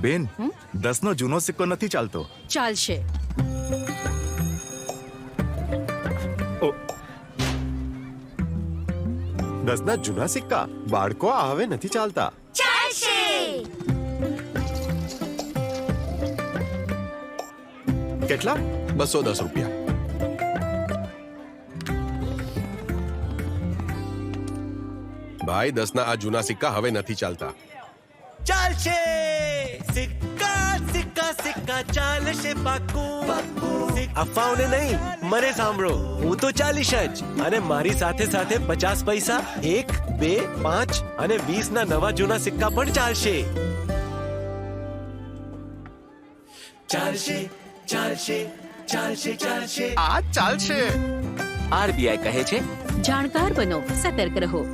બેન 10 નો જૂનો સિક્કો નથી ચાલતો. ચાલશે. ઓ, 10 ના જૂના સિક્કા બાળકો આ હવે નથી ચાલતા. કેટલા? 210 રૂપિયા. ભાઈ 10 ના આ જૂના સિક્કા હવે નથી ચાલતા. ચાલશે સિક્કા સિક્કા સિક્કા ચાલશે પાક્કું. અફવાઓને નહીં, મને સાંભળો. હું તો 40 જ, અને મારી સાથે સાથે 50 પૈસા, 1, 2, 5 અને 20 ના નવા જૂના સિક્કા પણ ચાલશે. ચાલશે ચાલશે ચાલશે ચાલશે. આ ચાલશે. RBI કહે છે, જાણકાર બનો, સતર્ક રહો.